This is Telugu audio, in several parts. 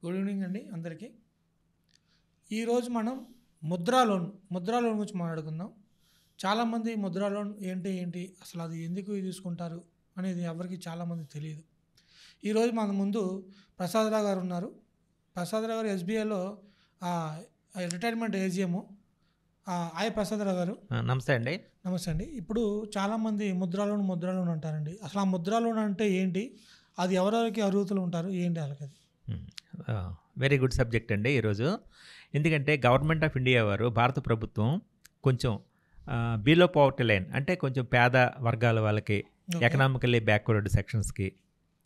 గుడ్ ఈవినింగ్ అండి అందరికీ. ఈరోజు మనం ముద్రా లోన్ గురించి మాట్లాడుకుందాం. చాలామంది ముద్రా లోన్ ఏంటి అసలు అది ఎందుకు తీసుకుంటారు అనేది ఎవరికి చాలామంది తెలియదు. ఈరోజు మన ముందు ప్రసాదరావు గారు ఉన్నారు. ప్రసాదరావు గారు ఎస్బీఐలో రిటైర్మెంట్ ఏజిఎం. హాయ్ ప్రసాదరావు గారు. నమస్తే అండి. నమస్తే అండి. ఇప్పుడు చాలామంది ముద్రా లోన్ అంటారండి. అసలు ఆ ముద్రా లోన్ అంటే ఏంటి, అది ఎవరెవరికి అర్హతలు ఉంటారు, ఏంటి అలాగది? వెరీ గుడ్ సబ్జెక్ట్ అండి ఈరోజు. ఎందుకంటే గవర్నమెంట్ ఆఫ్ ఇండియా వారు, భారత ప్రభుత్వం కొంచెం బిలో పవర్టీ లైన్ అంటే కొంచెం పేద వర్గాల వాళ్ళకి, ఎకనామికల్లీ బ్యాక్వర్డ్ సెక్షన్స్కి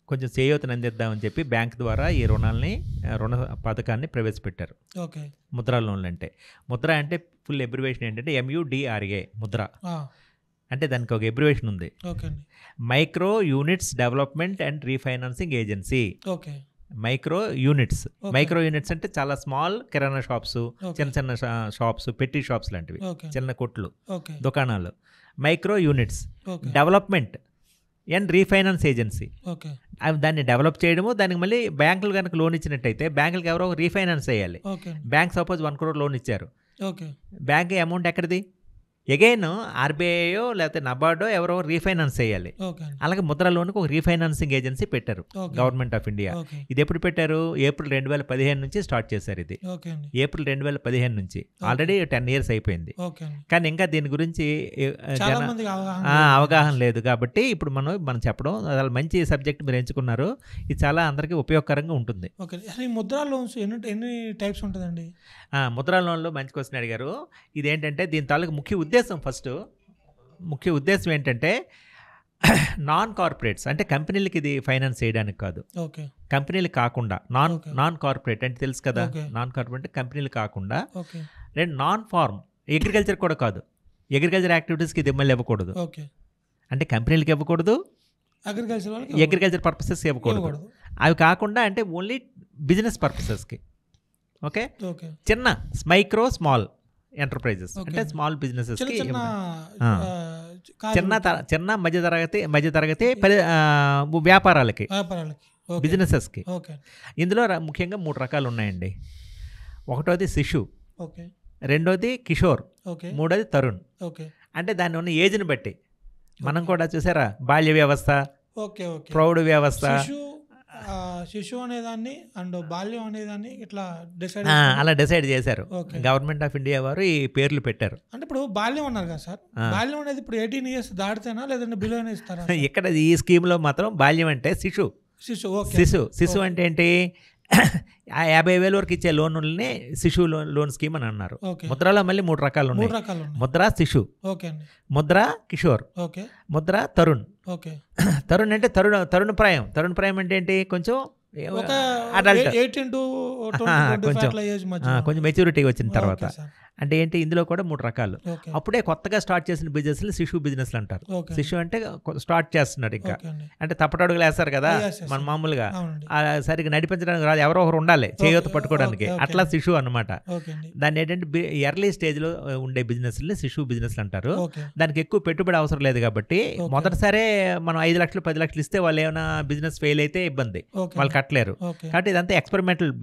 కొంచెం చేయూతను అందిద్దామని చెప్పి బ్యాంక్ ద్వారా ఈ రుణ పథకాన్ని ప్రవేశపెట్టారు. ఓకే. ముద్రా లోన్లు అంటే, ముద్ర అంటే ఫుల్ ఎబ్రివేషన్ ఏంటంటే MUDRA ముద్ర అంటే దానికి ఒక ఎబ్రివేషన్ ఉంది. Micro units development and refinancing agency. Okay. Micro units అంటే చాలా స్మాల్ కిరాణా షాప్స్, చిన్న షాప్స్, పెట్టి షాప్స్ లాంటివి, చిన్న కొట్లు, దుకాణాలు. Micro units development and refinance agency. అవి దాన్ని డెవలప్ చేయడము, దానికి మళ్ళీ బ్యాంకులు కనుక లోన్ ఇచ్చినట్టయితే బ్యాంకులకు ఎవరో రీఫైనాన్స్ చేయాలి. బ్యాంక్ సపోజ్ 1 crore లోన్ ఇచ్చారు, బ్యాంక్ అమౌంట్ ఎక్కడిది? ఎగైన్ ఆర్బీఐయో లేకపోతే నబార్డో ఎవరో రీఫైనాన్స్ చేయాలి. అలాగే ముద్ర లోన్కి ఒక రీఫైనాన్సింగ్ ఏజెన్సీ పెట్టారు గవర్నమెంట్ ఆఫ్ ఇండియా. ఇది ఎప్పుడు పెట్టారు? ఏప్రిల్ 2015 నుంచి స్టార్ట్ చేశారు. ఇది ఏప్రిల్ 2015 నుంచి, ఆల్రెడీ 10 years అయిపోయింది. కానీ ఇంకా దీని గురించి అవగాహన లేదు. కాబట్టి ఇప్పుడు మనం చెప్పడం, అసలు మంచి సబ్జెక్ట్ మీరు ఎంచుకున్నారు. ఇది చాలా అందరికీ ఉపయోగకరంగా ఉంటుంది. ముద్రా లోన్స్ ఎన్ని టైప్స్ ఉంటుందండి? ముద్రా లోన్లో మంచి క్వశ్చన్ అడిగారు. ఇదేంటంటే దీని తాలూకు ముఖ్య ఉద్దేశం ఏంటంటే నాన్ కార్పొరేట్స్ అంటే కంపెనీలకి ఇది ఫైనాన్స్ చేయడానికి కాదు. కంపెనీలు కాకుండా నాన్ కార్పొరేట్ అంటే తెలుసు కదా, నాన్ కార్పొరేట్ కంపెనీలు కాకుండా. నాన్ ఫార్మ్ అగ్రికల్చర్ కూడా కాదు, అగ్రికల్చర్ యాక్టివిటీస్కి ఇది మళ్ళీ ఇవ్వకూడదు. అంటే కంపెనీలకి ఇవ్వకూడదు, అగ్రికల్చర్ పర్పసెస్ ఇవ్వకూడదు. అవి కాకుండా అంటే ఓన్లీ బిజినెస్ పర్పసెస్కి. ఓకే. చిన్న మైక్రో స్మాల్ ఎంటర్ప్రైజెస్ అంటే స్మాల్ బిజినెసెస్, చిన్న మధ్యతరగతి వ్యాపారాలకి, బిజినెసెస్కి. ఇందులో ముఖ్యంగా 3 రకాలు ఉన్నాయండి. ఒకటోది శిశు, రెండోది కిషోర్, మూడోది తరుణ్. అంటే దాన్ని ఉన్న ఏజ్ని బట్టి మనం కూడా చూసారా, బాల్య వ్యవస్థ, ప్రౌఢ వ్యవస్థ, శిశువు అనేదాన్ని అండ్ బాల్యం అనేదాన్ని ఇట్లా అలా డిసైడ్ చేశారు. గవర్నమెంట్ ఆఫ్ ఇండియా వారు ఈ పేర్లు పెట్టారు. అంటే ఇప్పుడు బాల్యం అన్నారు కదా సార్, బాల్యం అనేది ఇప్పుడు 18 years దాటితేనా లేదంటే బిలో ఇస్తారా? ఇక్కడ ఈ స్కీమ్లో మాత్రం బాల్యం అంటే శిశు అంటే ఏంటి? 50,000 వరకు ఇచ్చే లోన్లని శిశువు లోన్ స్కీమ్ అని అన్నారు. ముద్రలో మళ్ళీ 3 రకాలు ఉన్నాయి. ముద్ర శిశు, ముద్ర కిషోర్, ముద్ర తరుణ్. తరుణ్ అంటే తరుణ ప్రాయం అంటే ఏంటి? కొంచెం అడల్ట్, కొంచెం మెచ్యూరిటీ వచ్చిన తర్వాత. అంటే ఏంటి? ఇందులో కూడా 3 రకాలు. అప్పుడే కొత్తగా స్టార్ట్ చేసిన బిజినెస్లు శిశు బిజినెస్లు అంటారు. శిశు అంటే స్టార్ట్ చేస్తున్నారు, ఇంకా అంటే తప్పటడుగులు వేస్తారు కదా మన మామూలుగా, సరిగ్గా నడిపించడానికి రాదు, ఎవరో ఒకరు ఉండాలి చేయూత పట్టుకోవడానికి, అట్లా శిశు అన్నమాట. దాన్ని ఏంటంటే ఎర్లీ స్టేజ్లో ఉండే బిజినెస్ని శిశు బిజినెస్లు అంటారు. దానికి ఎక్కువ పెట్టుబడి అవసరం లేదు కాబట్టి మొదటిసారే మనం 5 లక్షలు 10 లక్షలు ఇస్తే వాళ్ళు ఏమైనా బిజినెస్ ఫెయిల్ అయితే ఇబ్బంది, వాళ్ళు కట్టలేరు. కాబట్టి ఇదంతా ఎక్స్పెరిమెంటల్.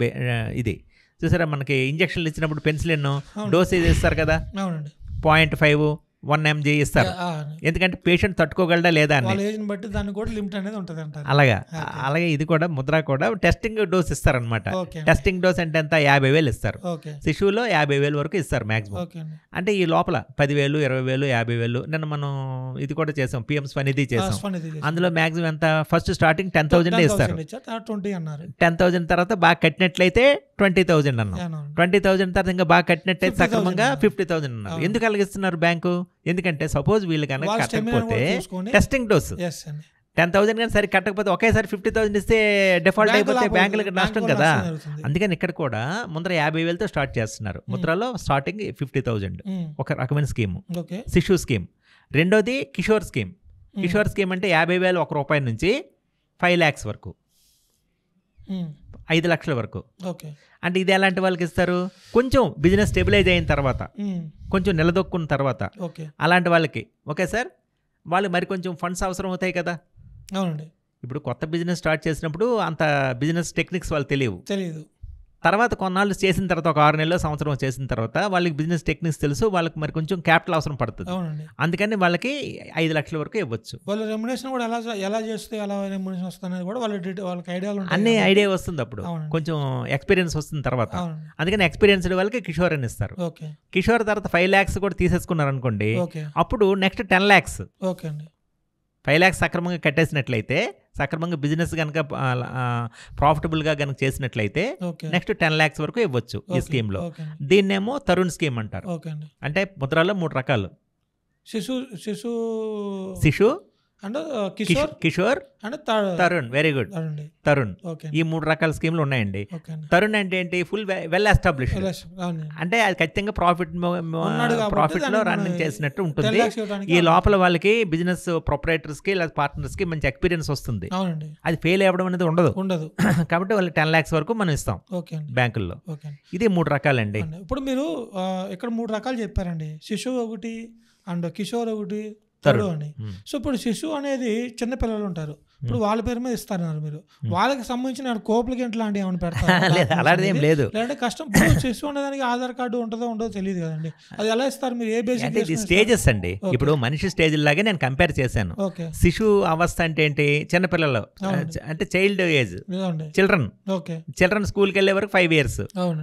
ఇది చూసారా, మనకి ఇంజక్షన్లు ఇచ్చినప్పుడు పెన్సిలిన్ డోసేజ్ ఇస్తారు కదా, 0.5 1 mg ఇస్తారు. ఎందుకంటే పేషెంట్ తట్టుకోగలడా లేదా అని. అలాగే ఇది కూడా ముద్ర కూడా టెస్టింగ్ డోస్ ఇస్తారనమాట. టెస్టింగ్ డోస్ అంటే ఎంత? 50,000 ఇస్తారు. శిశువులో 50,000 వరకు ఇస్తారు మాక్సిమం. అంటే ఈ లోపల 10,000 20,000 50,000. నిన్న మనం ఇది కూడా చేసాం, పిఎం స్వనిధి చేసాం. అందులో మాక్సిమం ఎంత? ఫస్ట్ స్టార్టింగ్ 10,000 ఇస్తారు. 10,000 తర్వాత బాగా కట్టినట్లయితే 20,000 అన్నాం. 20,000 తర్వాత ఇంకా బాగా కట్టినట్లయితే సక్రమంగా 50,000 అన్నారు. ఎందుకు అలాగిస్తున్నారు బ్యాంకు? ఎందుకంటే సపోజ్ వీళ్ళు కనుక కట్టకపోతే టెస్టింగ్ డోస్ 10,000 కానీ సరి కట్టకపోతే ఒకేసారి 50,000 ఇస్తే డిఫాల్ట్ అయిపోతే బ్యాంకులకు నష్టం కదా. అందుకని ఇక్కడ కూడా ముందర 50,000తో స్టార్ట్ చేస్తున్నారు. ముద్రలో స్టార్టింగ్ 50,000 ఒక రకమైన స్కీమ్, శిశు స్కీమ్. రెండోది కిషోర్ స్కీమ్. కిషోర్ స్కీమ్ అంటే 50,000 ₹1 నుంచి 5 lakhs వరకు, 5 లక్షల వరకు. అంటే ఇది ఎలాంటి వాళ్ళకి ఇస్తారు? కొంచెం బిజినెస్ స్టెబిలైజ్ అయిన తర్వాత, కొంచెం నిలదొక్కున్న తర్వాత అలాంటి వాళ్ళకి. ఓకే సార్, వాళ్ళు మరి కొంచెం ఫండ్స్ అవసరం అవుతాయి కదా. అవునండి. ఇప్పుడు కొత్త బిజినెస్ స్టార్ట్ చేసినప్పుడు అంత బిజినెస్ టెక్నిక్స్ వాళ్ళు తెలియదు. తర్వాత కొన్నాళ్ళు చేసిన తర్వాత ఒక 6 నెలలు సంవత్సరం చేసిన తర్వాత వాళ్ళకి బిజినెస్ టెక్నిక్స్ తెలుసు, వాళ్ళకి మరి కొంచెం క్యాపిటల్ అవసరం పడుతుంది, అందుకని వాళ్ళకి 5 లక్షల వరకు ఇవ్వచ్చు. వాళ్ళ రెమ్యునరేషన్ కూడా ఎలా చేస్తే ఎలా రెమ్యునరేషన్ వస్తుంది కూడా వాళ్ళకి అన్ని ఐడియా వస్తుంది అప్పుడు, కొంచెం ఎక్స్పీరియన్స్ వస్తుంది తర్వాత. అందుకని ఎక్స్పీరియన్స్డ్ వాళ్ళకి కిషోర్ అని ఇస్తారు. కిషోర్ తర్వాత 5 lakhs కూడా తీసేసుకున్నారు అనుకోండి, అప్పుడు నెక్స్ట్ 10 lakhs. 5 lakhs సక్రమంగా కట్టేసినట్లయితే, సక్రమంగా బిజినెస్ కనుక ప్రాఫిటబుల్గా కనుక చేసినట్లయితే నెక్స్ట్ 10 lakhs వరకు ఇవ్వచ్చు ఈ స్కీమ్లో. దీన్నేమో తరుణ్ స్కీమ్ అంటారు. అంటే ముద్రాలో 3 రకాలు: శిశు and Kishore and Tarun. Very good, Tarun. ఈ 3 రకాల స్కీమ్లు ఉన్నాయండి. తరుణ్ అంటే ఏంటి? ఫుల్ వెల్ ఎస్టాబ్లిష్డ్, అంటే అది ఖచ్చితంగా ప్రాఫిట్ లో రన్నింగ్ చేసినట్టు ఉంటుంది. ఈ లోపల వాళ్ళకి బిజినెస్ ప్రొపరేటర్స్ కి లేదా పార్ట్నర్స్ కి మంచి ఎక్స్పీరియన్స్ వస్తుంది. అది ఫెయిల్ అవ్వడం అనేది ఉండదు. కాబట్టి వాళ్ళు 10 lakhs వరకు మనం ఇస్తాం బ్యాంకుల్లో. ఇది 3 రకాలండి. ఇప్పుడు మీరు ఇక్కడ 3 రకాలు చెప్పారండి, శిశువు ఒకటి అండ్ కిషోర్ ఒకటి, తరుణ్ అని. సో ఇప్పుడు శిశువు అనేది చిన్నపిల్లలు ఉంటారు, ఇప్పుడు వాళ్ళ పేరు మీద ఇస్తారు మీరు, వాళ్ళకి సంబంధించిన కోప్లికెంట్ లాంటివి ఏమైనా పెడతారు? అలాంటి ఏం లేదు. లేదంటే కష్టం. శిశువు అనేదానికి ఆధార్ కార్డు ఉంటుందో ఉండదో తెలియదు కదండి, అది ఎలా ఇస్తారు మీరు? ఏ బేసిక్? ఇది స్టేజెస్ అండి. ఇప్పుడు మనిషి స్టేజ్ లాగే నేను కంపేర్ చేశాను. శిశు అవస్థ అంటే ఏంటి? చిన్నపిల్లలు, అంటే చైల్డ్ ఏజ్, చిల్డ్రన్ స్కూల్కి వెళ్ళే వరకు 5 years.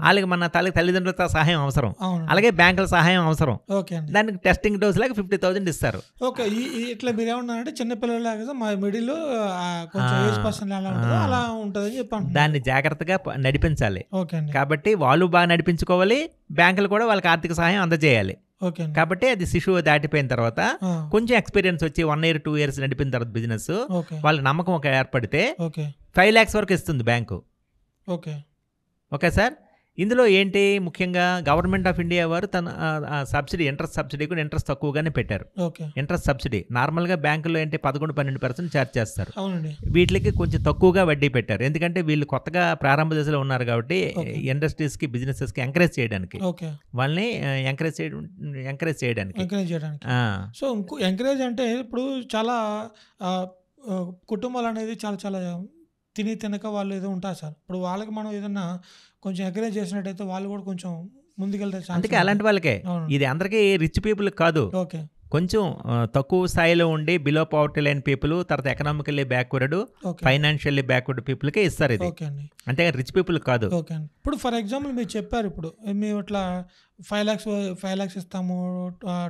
వాళ్ళకి మన తల్లిదండ్రులతో సహాయం అవసరం, అలాగే బ్యాంకుల సహాయం అవసరం. దానికి టెస్టింగ్ డోస్ లాగా 50,000 ఇస్తారు. ఓకే, ఇట్లా మీరు ఏమన్నారంటే చిన్నపిల్లలు మా మిడిల్ కొంచెం ఏజ్ పర్సన్ ఎలా ఉంటుందో అలా ఉంటుందని చెప్పండి. దాన్ని జాగ్రత్తగా నడిపించాలి. కాబట్టి వాళ్ళు బాగా నడిపించుకోవాలి, బ్యాంకులు కూడా వాళ్ళకి ఆర్థిక సహాయం అందజేయాలి. కాబట్టి అది శిశువు దాటిపోయిన తర్వాత కొంచెం ఎక్స్పీరియన్స్ వచ్చి 1 year 2 years నడిపిన తర్వాత బిజినెస్ వాళ్ళ నమ్మకం ఒక ఏర్పడితే 5 lakhs వరకు ఇస్తుంది బ్యాంకు. Okay sir. ఇందులో ఏంటి ముఖ్యంగా గవర్నమెంట్ ఆఫ్ ఇండియా వారు తన సబ్సిడీ, ఇంట్రెస్ట్ కూడా ఇంట్రెస్ట్ తక్కువగానే పెట్టారు. ఇంట్రెస్ట్ సబ్సిడీ నార్మల్గా బ్యాంకులో ఏంటి 11-12% ఛార్జ్ చేస్తారు, వీటికి కొంచెం తక్కువగా వడ్డీ పెట్టారు. ఎందుకంటే వీళ్ళు కొత్తగా ప్రారంభ దశలో ఉన్నారు కాబట్టి ఇండస్ట్రీస్కి బిజినెసెస్కి ఎంకరేజ్ చేయడానికి, వాళ్ళని ఎంకరేజ్ చేయడానికి. సో ఎంకరేజ్ అంటే ఇప్పుడు చాలా కుటుంబాలు అనేది చాలా తినక వాళ్ళు ఏదో ఉంటారు సార్. ఇప్పుడు వాళ్ళకి మనం ఏదన్నా కొంచెం ఎంకరేజ్ చేసినట్టయితే వాళ్ళు కూడా కొంచెం ముందుకెళ్తారు. అందుకే అలాంటి వాళ్ళకే ఇది, అందరికీ రిచ్ పీపుల్ కాదు, కొంచెం తక్కువ స్థాయిలో ఉండి బిలో పవర్టీ లైన్ పీపుల్, తర్వాత ఎకనామికల్లీ బ్యాక్వర్డ్, ఫైనాన్షియల్లీ బ్యాక్వర్డ్ పీపుల్కే ఇస్తారు ఇది, అంటే రిచ్ పీపుల్ కాదు. ఇప్పుడు ఫర్ ఎగ్జాంపుల్ మీరు చెప్పారు, ఇప్పుడు మేము ఇట్లా 5 lakhs ఇస్తాము,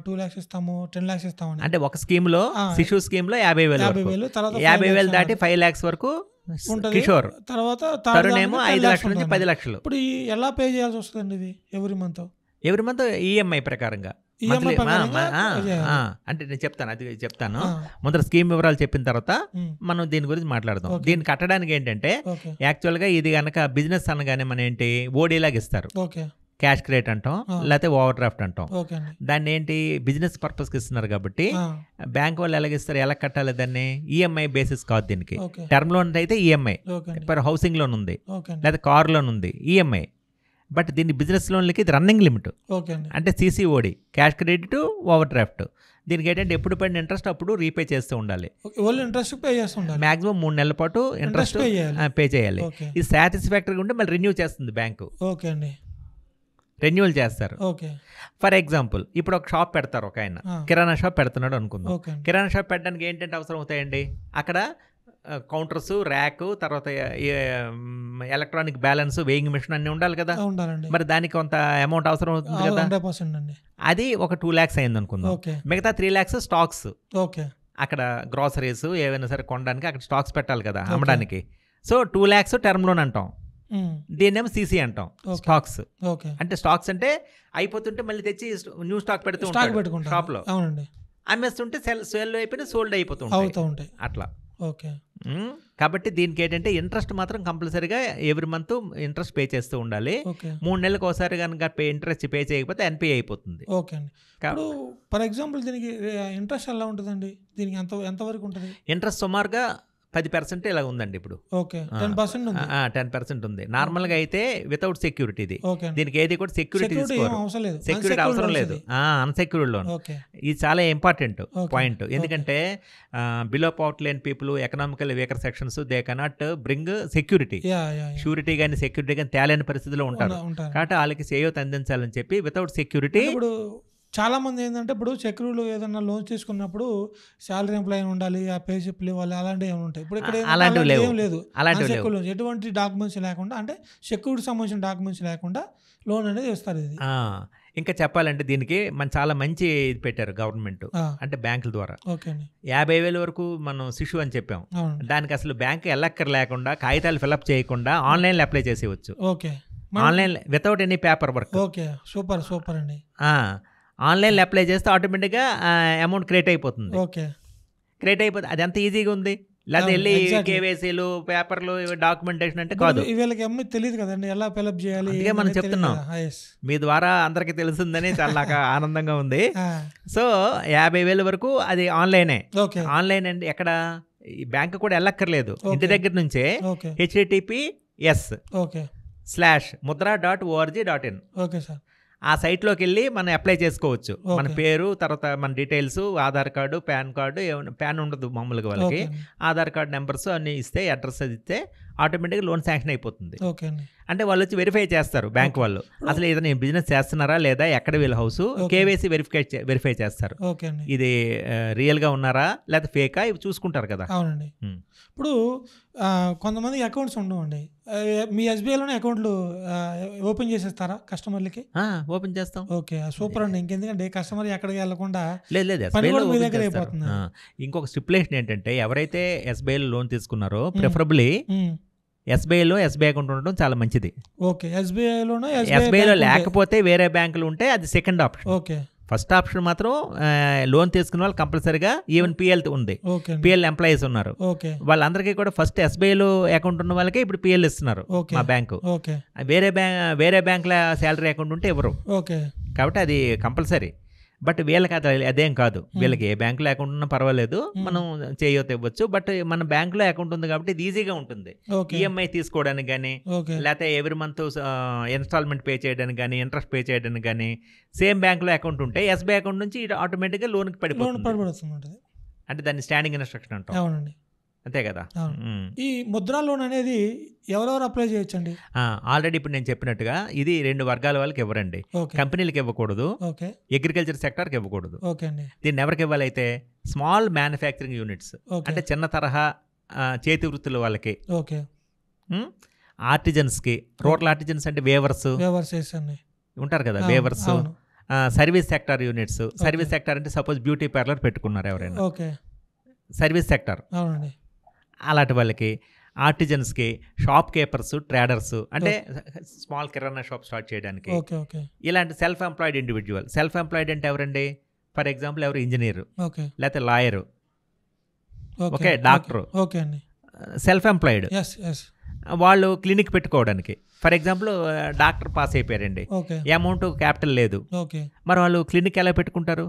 2 lakhs ఇస్తాము, 10 lakhs ఇస్తాము అంటే ఒక స్కీమ్లో, శిశు స్కీమ్లో 50,000, తర్వాత 50,000 దాటి 5 lakhs వరకు కిషోర్, తర్వాత తరుణ్ ఏమో 5 లక్షల నుంచి 10 లక్షలు. ఇప్పుడు ఎలా పే చేయాల్సి వస్తుందండి ఇది? ఎవ్రీ మంత్ ఈఎంఐ ప్రకారంగా. అంటే నేను చెప్తాను ముందర స్కీమ్ వివరాలు చెప్పిన తర్వాత మనం దీని గురించి మాట్లాడదాం. దీన్ని కట్టడానికి ఏంటంటే యాక్చువల్గా ఇది కనుక బిజినెస్ అనగానే మన ఏంటి ఓడీలాగా ఇస్తారు, క్యాష్ క్రెడిట్ అంటాం, లేకపోతే ఓవర్ డ్రాఫ్ట్ అంటాం. దాన్ని ఏంటి బిజినెస్ పర్పస్కి ఇస్తున్నారు కాబట్టి బ్యాంక్ వాళ్ళు ఎలాగిస్తారు, ఎలా కట్టాలి దాన్ని? ఈఎంఐ బేసిస్ కాదు దీనికి. టర్మ్ లోన్ అయితే ఈఎంఐ, హౌసింగ్ లోన్ ఉంది, లేదా కార్ లోన్ ఉంది, ఈఎంఐ. బట్ దీన్ని బిజినెస్ లోన్లకి ఇది రన్నింగ్ లిమిట్, అంటే సిసిఓడి, క్యాష్ క్రెడిట్, ఓవర్ డ్రాఫ్ట్. దీనికి ఏంటంటే ఎప్పుడు పడిన ఇంట్రెస్ట్ అప్పుడు రీపే చేస్తూ ఉండాలి. మాక్సిమం 3 నెలల పాటు ఇంట్రెస్ట్ పే చేయాలి. ఇది సాటిస్ఫాక్టరీగా ఉంటే మళ్ళీ రెన్యూ చేస్తుంది బ్యాంకు, రెన్యూవల్ చేస్తారు. ఫర్ ఎగ్జాంపుల్ ఇప్పుడు ఒక షాప్ పెడతారు, ఒక ఆయన కిరాణా షాప్ పెడుతున్నాడు అనుకుందాం. కిరాణా షాప్ పెట్టడానికి ఏంటంటే అవసరం అవుతాయండి, అక్కడ కౌంటర్స్, ర్యాక్, తర్వాత ఎలక్ట్రానిక్ బ్యాలెన్స్, వేయింగ్ మిషన్ అన్ని ఉండాలి కదా. మరి దానికి కొంత అమౌంట్ అవసరం అవుతుంది కదా. అది ఒక 2 lakhs అయింది అనుకుందాం. మిగతా 3 lakhs స్టాక్స్, అక్కడ గ్రాసరీస్ ఏవైనా సరే కొనడానికి అక్కడ స్టాక్స్ పెట్టాలి కదా అమ్మడానికి. సో 2 lakhs టర్మ్ లోన్ అంటాం, దీన్నేమో సీసీ అంటాం, స్టాక్స్. అంటే స్టాక్స్ అంటే అయిపోతుంటే మళ్ళీ తెచ్చి న్యూ స్టాక్ పెడుతూ ఉంటాడు షాప్ లో, అమ్మేస్తుంటే సేల్ అయిపోయినా సోల్డ్ అయిపోతూ ఉంటాయి అట్లా. కాబట్టి దీనికి ఏంటంటే ఇంట్రెస్ట్ మాత్రం కంపల్సరీగా ఎవ్రీ మంత్ ఇంట్రెస్ట్ పే చేస్తూ ఉండాలి. 3 నెలలకు ఒకసారి కనుక ఇంట్రెస్ట్ పే చేయకపోతే ఎన్పిఏ అయిపోతుంది. ఫర్ ఎగ్జాంపుల్ దీనికి ఇంట్రెస్ట్ ఎలా ఉంటుందండి? దీనికి ఎంతవరకు ఉంటుంది? ఇంట్రెస్ట్ సుమారుగా 10% ఇలా ఉందండి ఇప్పుడు. ఓకే 10% ఉంది. నార్మల్గా అయితే వితౌట్ సెక్యూరిటీ ఇది. దీనికి ఏది కూడా సెక్యూరిటీ సెక్యూరిటీ అవసరం లేదు, అన్సెక్యూర్డ్ లోన్. ఇది చాలా ఇంపార్టెంట్ పాయింట్. ఎందుకంటే below poverty line people, economical weaker sections they cannot bring security, surety కానీ సెక్యూరిటీ కానీ తేలేని పరిస్థితిలో ఉంటారు. కాబట్టి వాళ్ళకి చేయూత అందించాలని చెప్పి వితౌట్ సెక్యూరిటీ. ఇప్పుడు చాలా మంది ఏంటంటే ఇప్పుడు సెక్యూరిటీ ఏదైనా లోన్ తీసుకున్నప్పుడు శాలరీ ఎంప్లాయీ ఉండాలి, ఆ పే స్లిప్లు ఇవ్వాలి, అలాంటివి ఏమి ఉంటాయి. ఇప్పుడు ఇక్కడ ఏం లేదు, ఎటువంటి డాక్యుమెంట్స్ లేకుండా, అంటే సెక్యూరిటీ సంబంధించిన డాక్యుమెంట్స్ లేకుండా లోన్ అనేది ఇస్తారు. ఇది ఇంకా చెప్పాలంటే దీనికి చాలా మంచి ఇది పెట్టారు గవర్నమెంట్, అంటే బ్యాంకుల ద్వారా 50,000 వరకు మనం శిశు అని చెప్పాం. దానికి అసలు బ్యాంక్ వెళ్ళక్కర్ లేకుండా, కాగితాలు ఫిల్అప్ చేయకుండా ఆన్లైన్లో అప్లై చేసేవచ్చు. Online without any paperwork. Super అండి. ఆన్లైన్లో అప్లై చేస్తే ఆటోమేటిక్గా అమౌంట్ క్రియేట్ అయిపోతుంది. అది ఎంత ఈజీగా ఉంది. లేదా వెళ్ళి కేవైసీలు, పేపర్లు, డాక్యుమెంటేషన్ అంటే కాదు. వీళ్ళకి తెలియదు కదండి ఎలా ఫిల్అప్ చేయాలి. అందుకే మనం చెప్తున్నాం, మీ ద్వారా అందరికి తెలుస్తుందని చాలా నాకు ఆనందంగా ఉంది. సో 50,000 వరకు అది ఆన్లైనే. ఆన్లైన్ అండి, ఎక్కడ బ్యాంక్ కూడా వెళ్ళక్కర్లేదు, ఇంటి దగ్గర నుంచే https:/mudra.org.in ఆ సైట్లోకి వెళ్ళి మనం అప్లై చేసుకోవచ్చు. మన పేరు, తర్వాత మన details, Aadhaar card, pan card, pan ఉండదు మామూలుగా వాళ్ళకి, ఆధార్ కార్డు నెంబర్స్ అన్ని ఇస్తే, అడ్రస్ అది ఇస్తే ఆటోమేటిక్గా లోన్ శాంక్షన్ అయిపోతుంది. అంటే వాళ్ళు వచ్చి వెరిఫై చేస్తారు, బ్యాంక్ వాళ్ళు అసలు ఏదైనా బిజినెస్ చేస్తున్నారా లేదా, ఎక్కడ వీళ్ళ హౌస్, కేవైసీ వెరిఫై చేస్తారు. ఇది రియల్గా ఉన్నారా లేదా ఫేకా, ఇవి చూసుకుంటారు కదా. అవునండి. ఇప్పుడు కొంతమంది అకౌంట్స్ ఉండవండి, మీ ఎస్బీఐలోనే అకౌంట్లు ఓపెన్ చేసేస్తారా కస్టమర్లకి? ఓపెన్ చేస్తాం. ఓకే సూపర్ అండి. ఇంకెందుకంటే కస్టమర్ ఎక్కడికి వెళ్ళకుండా లేదు మీ దగ్గర అయిపోతుంది. ఇంకొక స్టిపులేషన్ ఏంటంటే, ఎవరైతే ఎస్బీఐలో లోన్ తీసుకున్నారో ప్రిఫరబుల్లీ ఎస్బీఐలో ఎస్బీఐ అకౌంట్ ఉండడం చాలా మంచిది. ఎస్బీఐలో లేకపోతే వేరే బ్యాంకులు ఉంటే అది సెకండ్ ఆప్షన్. ఫస్ట్ ఆప్షన్ మాత్రం లోన్ తీసుకున్న వాళ్ళు కంపల్సరీగా, ఈవెన్ పిఎల్ ఉంది, పిఎల్ ఎంప్లాయీస్ ఉన్నారు, వాళ్ళందరికీ కూడా ఫస్ట్ ఎస్బీఐలో అకౌంట్ ఉన్న వాళ్ళకే ఇప్పుడు పిఎల్ ఇస్తున్నారు మా బ్యాంకు. వేరే బ్యాంకుల శాలరీ అకౌంట్ ఉంటే ఎవరు, కాబట్టి అది కంపల్సరీ. బట్ వీళ్ళకి అదేం కాదు, వీళ్ళకి ఏ బ్యాంకులో అకౌంట్ ఉన్నా పర్వాలేదు, మనం చేయొచ్చు ఇవ్వచ్చు. బట్ మన బ్యాంకులో అకౌంట్ ఉంది కాబట్టి ఇది ఈజీగా ఉంటుంది. ఈఎంఐ తీసుకోవడానికి కానీ, లేకపోతే ఎవ్రీ మంత్ ఇన్స్టాల్మెంట్ పే చేయడానికి కానీ, ఇంట్రెస్ట్ పే చేయడానికి కానీ, సేమ్ బ్యాంకులో అకౌంట్ ఉంటే ఎస్బీఐ అకౌంట్ నుంచి ఆటోమేటిక్గా లోన్కి పడిపోతుంది. అంటే దాన్ని స్టాండింగ్ ఇన్స్ట్రక్షన్ అంటాం, అంతే కదా. ఈ ముద్రా లోన్ అనేది ఎవరెవరు అప్లై చేయొచ్చండి? ఆల్రెడీ ఇప్పుడు నేను చెప్పినట్టుగా ఇది 2 వర్గాల వాళ్ళకి ఇవ్వరండి. కంపెనీలకు ఇవ్వకూడదు, అగ్రికల్చర్ సెక్టార్కి ఇవ్వకూడదు. దీన్ని ఎవరికి ఇవ్వాలైతే స్మాల్ మ్యానుఫ్యాక్చరింగ్ యూనిట్స్, అంటే చిన్న తరహా చేతి వృత్తుల వాళ్ళకి, ఆర్టిజన్స్కి, రూరల్ ఆర్టిజన్స్ అంటే వేవర్స్ ఉంటారు కదా, weavers, service sector units. Service sector అంటే సపోజ్ బ్యూటీ పార్లర్ పెట్టుకున్నారు ఎవరైనా, సర్వీస్ సెక్టార్ అలాంటి వాళ్ళకి, ఆర్టిజన్స్కి, షాప్ కీపర్స్, ట్రేడర్స్ అంటే స్మాల్ కిరాణా షాప్ స్టార్ట్ చేయడానికి, ఇలాంటి self employed individual. Self employed అంటే ఎవరండి? ఫర్ ఎగ్జాంపుల్ ఎవరు ఇంజనీరు, లేకపోతే lawyer, okay doctor, self employed. వాళ్ళు క్లినిక్ పెట్టుకోవడానికి, ఫర్ ఎగ్జాంపుల్ డాక్టర్ పాస్ అయిపోయారండి, అమౌంట్ క్యాపిటల్ లేదు, మరి వాళ్ళు క్లినిక్ ఎలా పెట్టుకుంటారు?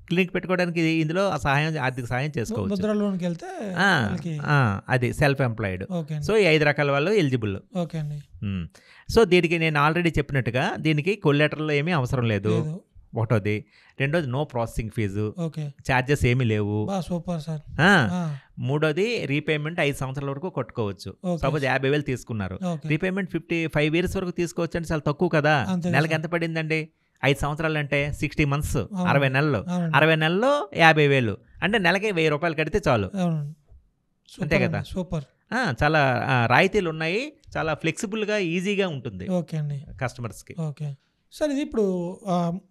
క్లినిక్ పెట్టుకోవడానికి ఇందులో ఆర్థిక సహాయం చేసుకోవచ్చు. అది సెల్ఫ్ ఎంప్లాయిడ్. సో ఈ 5 రకాల వాళ్ళు ఎలిజిబుల్. సో దీనికి నేను ఆల్రెడీ చెప్పినట్టుగా దీనికి కొల్లెటరల్ ఏమీ అవసరం లేదు, ఒకటోది. రెండోది నో ప్రాసెసింగ్ ఫీజు, ఛార్జెస్ ఏమీ లేవు. మూడోది రీపేమెంట్ 5 సంవత్సరాల వరకు కొట్టుకోవచ్చు. సపోజ్ 50,000 తీసుకున్నారు, రీపేమెంట్ 55 years వరకు తీసుకోవచ్చు. అంటే చాలా తక్కువ కదా. నెలకి ఎంత పడిందండి? 5 సంవత్సరాలు అంటే 60 months, 60 నెలలు. 60 నెలల్లో 50,000 అంటే నెలకి 1,000 రూపాయలు కడితే చాలు, అంతే కదా. సూపర్. చాలా రాయితీలు ఉన్నాయి, చాలా ఫ్లెక్సిబుల్గా ఈజీగా ఉంటుంది కస్టమర్స్కి. ఓకే సార్, ఇది ఇప్పుడు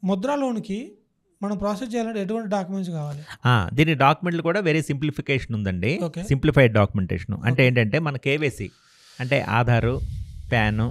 ముద్రా లోన్కి మనం ప్రాసెస్ చేయాలంటే ఎటువంటి డాక్యుమెంట్స్ కావాలి? దీని డాక్యుమెంట్లు కూడా వెరీ సింప్లిఫికేషన్ ఉందండి. సింప్లిఫైడ్ డాక్యుమెంటేషన్ అంటే ఏంటంటే మన కేవైసీ అంటే ఆధారు, ప్యాను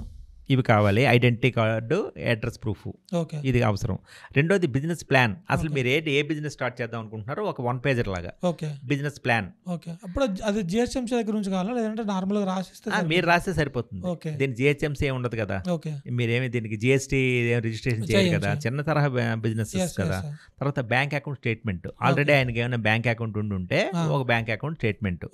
ఇవి కావాలి. Identity card, address proof, okay. ఇది అవసరం. రెండోది బిజినెస్ ప్లాన్. అసలు ఓకే. మీరు ఏ బిజినెస్ స్టార్ట్ చేద్దాం అనుకుంటున్నారో ఒక 1 పేజర్ లాగా ఓకే. Business plan. ఓకే. అప్పుడు అది జిహెచ్ఎంసీ దగ్గర నుంచి కావాలా లేదంటే నార్మల్గా రాసిస్తే మీరు రాస్తే సరిపోతుంది. ఓకే. దీని జిహెచ్ఎంసీ ఏమి ఉండదు కదా. ఓకే. మీరేమి దీనికి జిఎస్టీ రిజిస్ట్రేషన్ చేయరు కదా, చిన్న తరహా బిజినెస్ కదా. తర్వాత బ్యాంక్ అకౌంట్ స్టేట్మెంట్, ఆల్రెడీ ఆయనకి ఏమైనా బ్యాంక్ అకౌంట్ ఉంటే ఒక బ్యాంక్ అకౌంట్ స్టేట్మెంట్,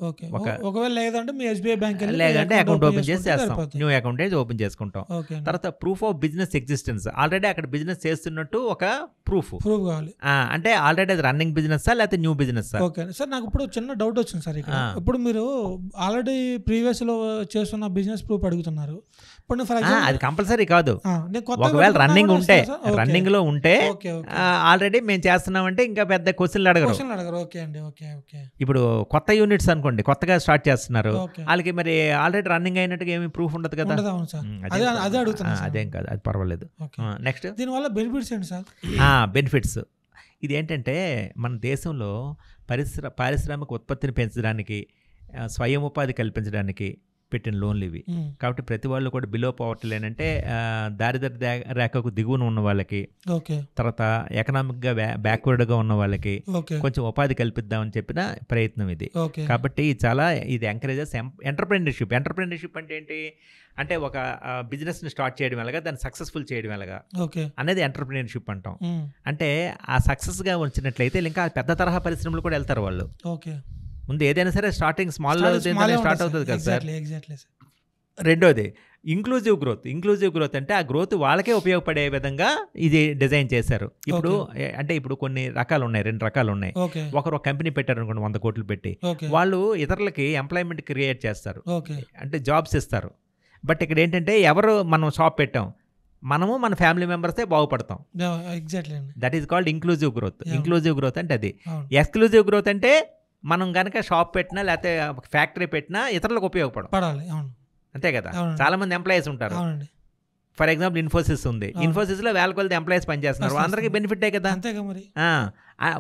ఒకవేళ లేదంటే మీ ఎస్బీఐ బ్యాంక్ లేదంటే అకౌంట్ ఓపెన్ చేసి చేస్తాం, న్యూ అకౌంట్ ఓపెన్ చేసుకుంటాం. తర్వాత proof of business existence, already అక్కడ బిజినెస్ చేస్తున్నట్టు ఒక ప్రూఫ్ కావాలి. అంటే ఆల్రెడీ అది రన్నింగ్ బిజినెస్ లేకపోతే న్యూ బిజినెస్. ఓకే సార్, నాకు ఇప్పుడు చిన్న డౌట్ వచ్చింది సార్ ఇక్కడ. ఇప్పుడు మీరు ఆల్రెడీ ప్రీవియస్ లో చేస్తున్న బిజినెస్ ప్రూఫ్ అడుగుతున్నారు. ఇప్పుడు ఫర్ ఎగ్జాంపుల్ అది కంపల్సరీ కాదు. ఒకవేళ రన్నింగ్ ఉంటే, రన్నింగ్ లో ఉంటే ఆల్రెడీ మేము చేస్తున్నామంటే ఇంకా పెద్ద క్వశ్చన్లు అడగరు. ఓకే అండి. ఓకే. ఓకే. ఇప్పుడు కొత్త యూనిట్స్ అనుకోండి, కొత్తగా స్టార్ట్ చేస్తున్నారు, వాళ్ళకి మరి ఆల్రెడీ రన్నింగ్ అయినట్టుగా ఏమి ప్రూఫ్ ఉండదు కదా. అదేం కాదు, అది పర్వాలేదు. నెక్స్ట్ దీనివల్ల బెనిఫిట్స్ ఏంటి సార్? బెనిఫిట్స్ ఇది ఏంటంటే, మన దేశంలో పారిశ్రామిక ఉత్పత్తిని పెంచడానికి, స్వయం ఉపాధి కల్పించడానికి పెట్టిన లోన్లు ఇవి. కాబట్టి ప్రతి వాళ్ళు కూడా బిలో పవర్టీ లేనంటే దారిద్ర్య రేఖకు దిగువన ఉన్న వాళ్ళకి, తర్వాత ఎకనామిక్గా బ్యాక్వర్డ్గా ఉన్న వాళ్ళకి కొంచెం ఉపాధి కల్పిద్దామని చెప్పిన ప్రయత్నం ఇది. కాబట్టి ఇది ఎంకరేజెస్ ఎంటర్ప్రెన్యూర్షిప్. ఎంటర్ప్రెన్యూర్షిప్ అంటే ఏంటి అంటే, ఒక బిజినెస్ని స్టార్ట్ చేయడం ఎలాగా, దాన్ని సక్సెస్ఫుల్ చేయడం ఎలాగా అనేది ఎంటర్ప్రెన్యూర్షిప్ అంటాం. అంటే ఆ సక్సెస్గా వచ్చినట్లయితే ఇంకా పెద్ద తరహా పరిశ్రమలు కూడా వెళ్తారు వాళ్ళు. ముందు ఏదైనా సరే స్టార్టింగ్ స్మాల్ స్టార్ట్ అవుతుంది కదా సార్. రెండోది ఇంక్లూజివ్ గ్రోత్. ఇంక్లూజివ్ గ్రోత్ అంటే ఆ గ్రోత్ వాళ్ళకే ఉపయోగపడే విధంగా ఇది డిజైన్ చేశారు. ఇప్పుడు అంటే ఇప్పుడు కొన్ని రకాలు ఉన్నాయి, 2 రకాలు ఉన్నాయి. ఒకరు కంపెనీ పెట్టారు అనుకోండి 100 కోట్లు పెట్టి, వాళ్ళు ఇతరులకి ఎంప్లాయ్మెంట్ క్రియేట్ చేస్తారు, అంటే జాబ్స్ ఇస్తారు. బట్ ఇక్కడ ఏంటంటే, ఎవరు మనం షాప్ పెట్టాం, మనము మన ఫ్యామిలీ మెంబర్సే బాగుపడతాం. That is called inclusive growth. Inclusive growth అంటే అది. ఎక్స్క్లూజివ్ గ్రోత్ అంటే, మనం కనుక షాప్ పెట్టినా లేకపోతే ఫ్యాక్టరీ పెట్టినా ఇతరులకు ఉపయోగపడాలి, అంతే కదా. చాలా మంది ఎంప్లాయీస్ ఉంటారు. ఫర్ ఎగ్జాంపుల్ ఇన్ఫోసిస్ ఉంది, ఇన్ఫోసిస్లో వేల కొలది ఎంప్లాయీస్ పనిచేస్తున్నారు, అందరికీ బెనిఫిటే కదా.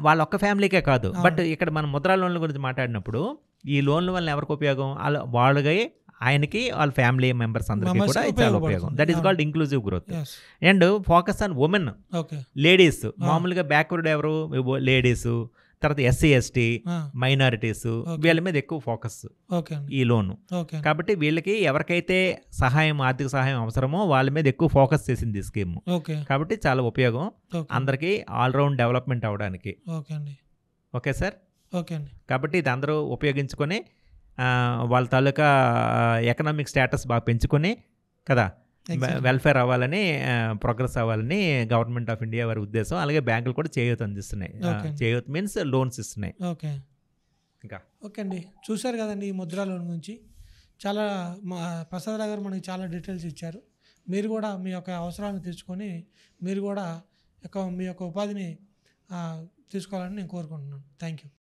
వాళ్ళ ఒక్క ఫ్యామిలీకే కాదు. బట్ ఇక్కడ మనం ముద్రా లోన్ల గురించి మాట్లాడినప్పుడు, ఈ లోన్ల వల్ల ఎవరికి ఉపయోగం, వాళ్ళకి ఆయనకి వాళ్ళ ఫ్యామిలీ మెంబర్స్ అందరికీ కూడా చాలా ఉపయోగం. That is called inclusive growth. And focus on women, ladies. మామూలుగా బ్యాక్వర్డ్ ఎవరు, లేడీస్, తర్వాత ఎస్సీ ఎస్టీ మైనారిటీస్, వీళ్ళ మీద ఎక్కువ ఫోకస్ ఈ లోను. కాబట్టి వీళ్ళకి ఎవరికైతే ఆర్థిక సహాయం అవసరమో వాళ్ళ మీద ఎక్కువ ఫోకస్ చేసింది ఈ స్కీమ్. కాబట్టి చాలా ఉపయోగం అందరికీ, ఆల్రౌండ్ డెవలప్మెంట్ అవ్వడానికి. Okay sir. కాబట్టి ఇది అందరూ ఉపయోగించుకొని వాళ్ళ తాలూకా ఎకనామిక్ స్టేటస్ బాగా పెంచుకొని కదా, వెల్ఫేర్ అవ్వాలని, ప్రోగ్రెస్ అవ్వాలని గవర్నమెంట్ ఆఫ్ ఇండియా వారి ఉద్దేశం. అలాగే బ్యాంకులు కూడా చేయూత అందిస్తున్నాయి. చేయూత మీన్స్ లోన్స్ ఇస్తున్నాయి. ఇంకా ఓకే అండి, చూశారు కదండి ఈ ముద్రా లోన్ గురించి. చాలా ప్రసాదరావు గారు మనకి చాలా డీటెయిల్స్ ఇచ్చారు. మీరు కూడా మీ యొక్క అవసరాలను తీర్చుకొని మీరు కూడా మీ యొక్క ఉపాధిని తీసుకోవాలని నేను కోరుకుంటున్నాను. Thank you.